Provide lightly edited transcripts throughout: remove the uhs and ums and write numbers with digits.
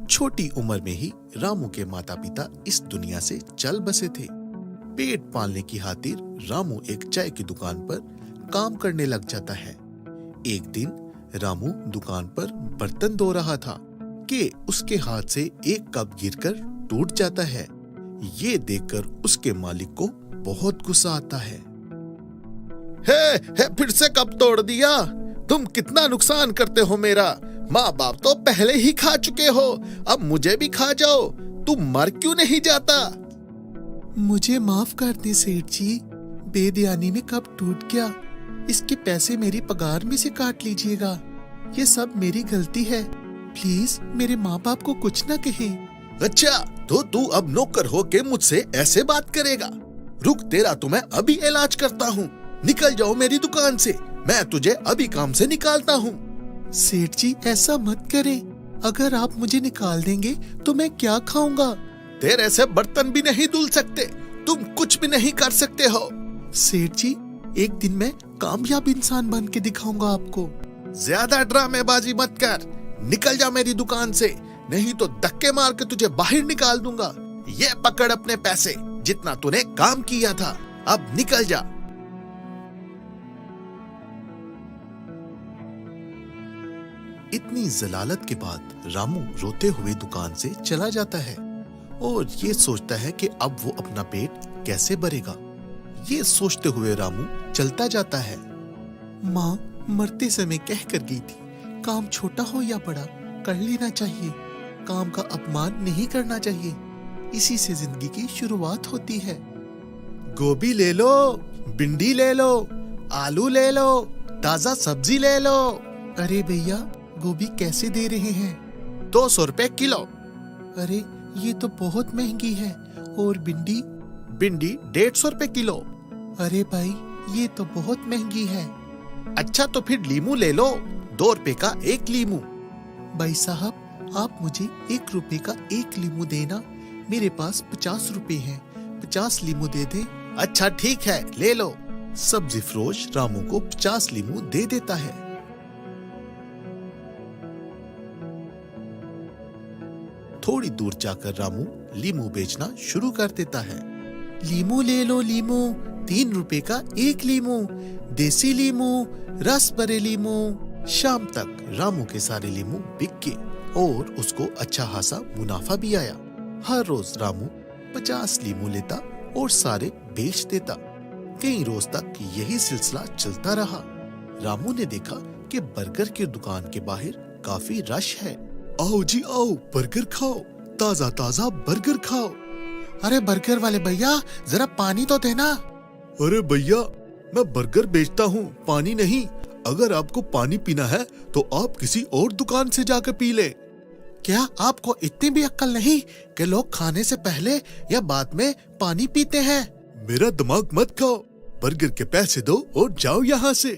छोटी उम्र में ही रामू के माता पिता इस दुनिया से चल बसे थे। पेट पालने की खातिर रामू एक चाय की दुकान पर काम करने लग जाता है। एक दिन रामू दुकान पर बर्तन धो रहा था कि उसके हाथ से एक कप गिरकर टूट जाता है। ये देखकर उसके मालिक को बहुत गुस्सा आता है। हे, फिर से कप तोड़ दिया। तुम कितना नुकसान करते हो मेरा। माँ बाप तो पहले ही खा चुके हो, अब मुझे भी खा जाओ। तुम मर क्यों नहीं जाता? मुझे माफ कर दे सेठ जी, बेध्यानी में कप टूट गया। इसके पैसे मेरी पगार में से काट लीजिएगा। ये सब मेरी गलती है। प्लीज मेरे माँ बाप को कुछ न कहें। अच्छा, तो तू अब नौकर होके मुझसे ऐसे बात करेगा? रुक, तेरा तो मैं अभी इलाज करता हूँ। निकल जाओ मेरी दुकान से, मैं तुझे अभी काम से निकालता हूँ। सेठ जी ऐसा मत करें। अगर आप मुझे निकाल देंगे तो मैं क्या खाऊंगा? तेरे से बर्तन भी नहीं धुल सकते, तुम कुछ भी नहीं कर सकते हो। सेठ जी, एक दिन मैं कामयाब इंसान बन के दिखाऊंगा आपको। ज्यादा ड्रामेबाजी मत कर, निकल जा मेरी दुकान से, नहीं तो धक्के मार के तुझे बाहर निकाल दूंगा। ये पकड़ अपने पैसे, जितना तूने काम किया था, अब निकल जा। इतनी जलालत के बाद रामू रोते हुए दुकान से चला जाता है और ये सोचता है कि अब वो अपना पेट कैसे भरेगा। ये सोचते हुए रामू चलता जाता है। माँ मरते समय कह कर गई थी, काम छोटा हो या बड़ा कर लेना चाहिए, काम का अपमान नहीं करना चाहिए। इसी से जिंदगी की शुरुआत होती है। गोभी ले लो, भिंडी ले लो, आलू ले लो, ताजा सब्जी ले लो। अरे भैया, गोभी कैसे दे रहे हैं? 200 रुपए किलो। अरे ये तो बहुत महंगी है। और भिंडी? भिंडी 150 रुपए किलो। अरे भाई, ये तो बहुत महंगी है। अच्छा तो फिर लीमू ले लो, 2 रुपए का एक लीमू। भाई साहब, आप मुझे 1 रुपए का एक लीमू देना। मेरे पास 50 रुपए हैं, 50 लीमू दे दे। अच्छा ठीक है, ले लो। सब्जी फरोश रामू को 50 लीमू दे देता है। थोड़ी दूर जाकर रामू लीमू बेचना शुरू कर देता है। लीमू ले लो लीमू, 3 रुपए का एक लीमू, देसी लीमू, रस भरे लीमू। शाम तक रामू के सारे लीमू बिक गए और उसको अच्छा खासा मुनाफा भी आया। हर रोज रामू 50 लीमू लेता और सारे बेच देता। कई रोज तक यही सिलसिला चलता रहा। रामू ने देखा कि बर्गर की दुकान के बाहर काफी रश है। आओ जी आओ, बर्गर खाओ, ताजा ताजा बर्गर खाओ। अरे बर्गर वाले भैया, जरा पानी तो देना। अरे भैया, मैं बर्गर बेचता हूँ, पानी नहीं। अगर आपको पानी पीना है तो आप किसी और दुकान से जाकर पी ले। क्या आपको इतनी भी अक्ल नहीं कि लोग खाने से पहले या बाद में पानी पीते हैं? मेरा दिमाग मत खाओ, बर्गर के पैसे दो और जाओ यहाँ से।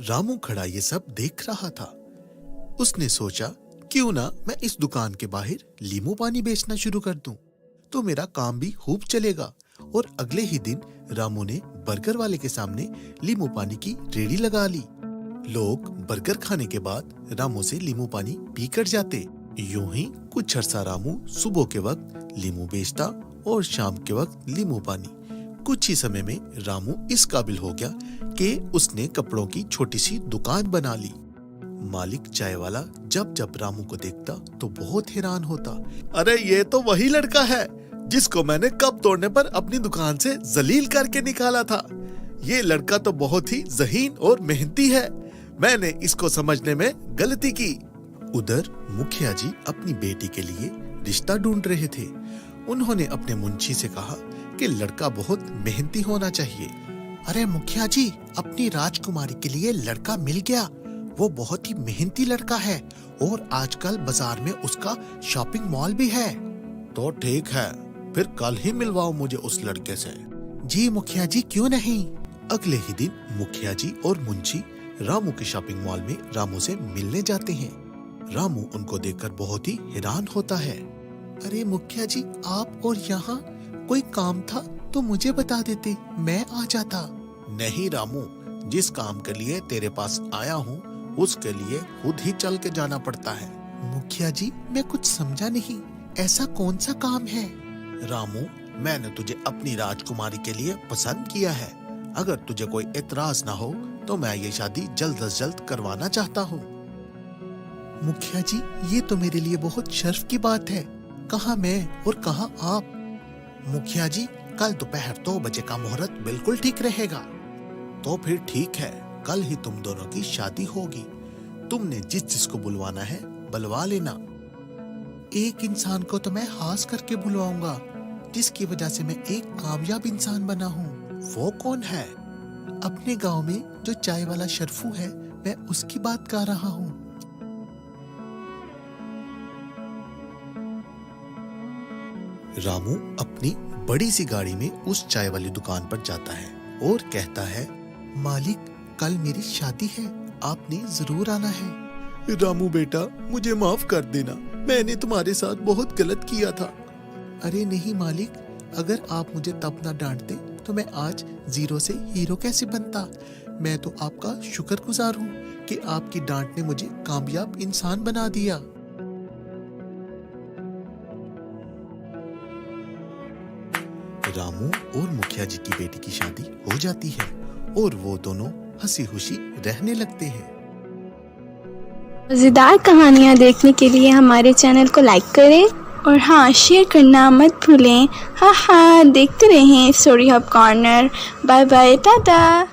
रामू खड़ा ये सब देख रहा था। उसने सोचा, क्यों ना मैं इस दुकान के बाहर लीमू पानी बेचना शुरू कर दूं, तो मेरा काम भी खूब चलेगा। और अगले ही दिन रामू ने बर्गर वाले के सामने लीमू पानी की रेडी लगा ली। लोग बर्गर खाने के बाद रामू से लीमू पानी पीकर जाते। यूं ही कुछ अरसा रामू सुबह के वक्त लीमू बेचता और शाम के वक्त लीमू पानी। कुछ ही समय में रामू इस काबिल हो गया कि उसने कपड़ों की छोटी सी दुकान बना ली। मालिक चाय वाला जब जब रामू को देखता तो बहुत हैरान होता। अरे ये तो वही लड़का है जिसको मैंने कप तोड़ने पर अपनी दुकान से जलील करके निकाला था। ये लड़का तो बहुत ही ज़हीन और मेहनती है, मैंने इसको समझने में गलती की। उधर मुखिया जी अपनी बेटी के लिए रिश्ता ढूंढ रहे थे। उन्होंने अपने मुंशी से कहा कि लड़का बहुत मेहनती होना चाहिए। अरे मुखिया जी, अपनी राजकुमारी के लिए लड़का मिल गया। वो बहुत ही मेहनती लड़का है और आजकल बाजार में उसका शॉपिंग मॉल भी है। तो ठीक है, फिर कल ही मिलवाओ मुझे उस लड़के से। जी मुखिया जी, क्यों नहीं। अगले ही दिन मुखिया जी और मुंशी रामू के शॉपिंग मॉल में रामू से मिलने जाते हैं। रामू उनको देखकर बहुत ही हैरान होता है। अरे मुखिया जी, आप और यहाँ कोई काम था तो मुझे बता देते, मैं आ जाता। नहीं रामू, जिस काम के लिए तेरे पास आया हूँ उसके लिए खुद ही चल के जाना पड़ता है। मुखिया जी, मैं कुछ समझा नहीं, ऐसा कौन सा काम है? रामू, मैंने तुझे अपनी राजकुमारी के लिए पसंद किया है। अगर तुझे कोई एतराज ना हो तो मैं ये शादी जल्द से जल्द करवाना चाहता हूँ। मुखिया जी, ये तो मेरे लिए बहुत शर्फ की बात है। कहाँ मैं और कहाँ आप? मुखिया जी, कल दोपहर 2 बजे का मुहूर्त बिल्कुल ठीक रहेगा। तो फिर ठीक है, कल ही तुम दोनों की शादी होगी। तुमने जिस जिसको बुलवाना है बुलवा लेना। एक इंसान को तो मैं खास करके बुलवाऊंगा, जिसकी वजह से मैं एक कामयाब इंसान बना हूँ। वो कौन है? अपने गांव में जो चाय वाला शर्फू है, मैं उसकी बात कर रहा हूँ। रामू अपनी बड़ी सी गाड़ी में उस चाय वाली दुकान पर जाता है और कहता है, मालिक, कल मेरी शादी है, आपने जरूर आना है। रामू बेटा, मुझे माफ कर देना, मैंने तुम्हारे साथ बहुत गलत किया था। अरे नहीं मालिक, अगर आप मुझे तब ना डांटते तो मैं आज 0 से हीरो कैसे बनता। मैं तो आपका शुक्रगुजार हूँ कि आपकी डांट ने मुझे कामयाब इंसान बना दिया। रामू और मुखिया जी की बेटी की शादी हो जाती है और वो दोनों हंसी खुशी रहने लगते हैं। मज़ेदार कहानियाँ देखने के लिए हमारे चैनल को लाइक करें और हाँ, शेयर करना मत भूलें। हाँ, देखते रहें story hub corner. Bye bye, Tata.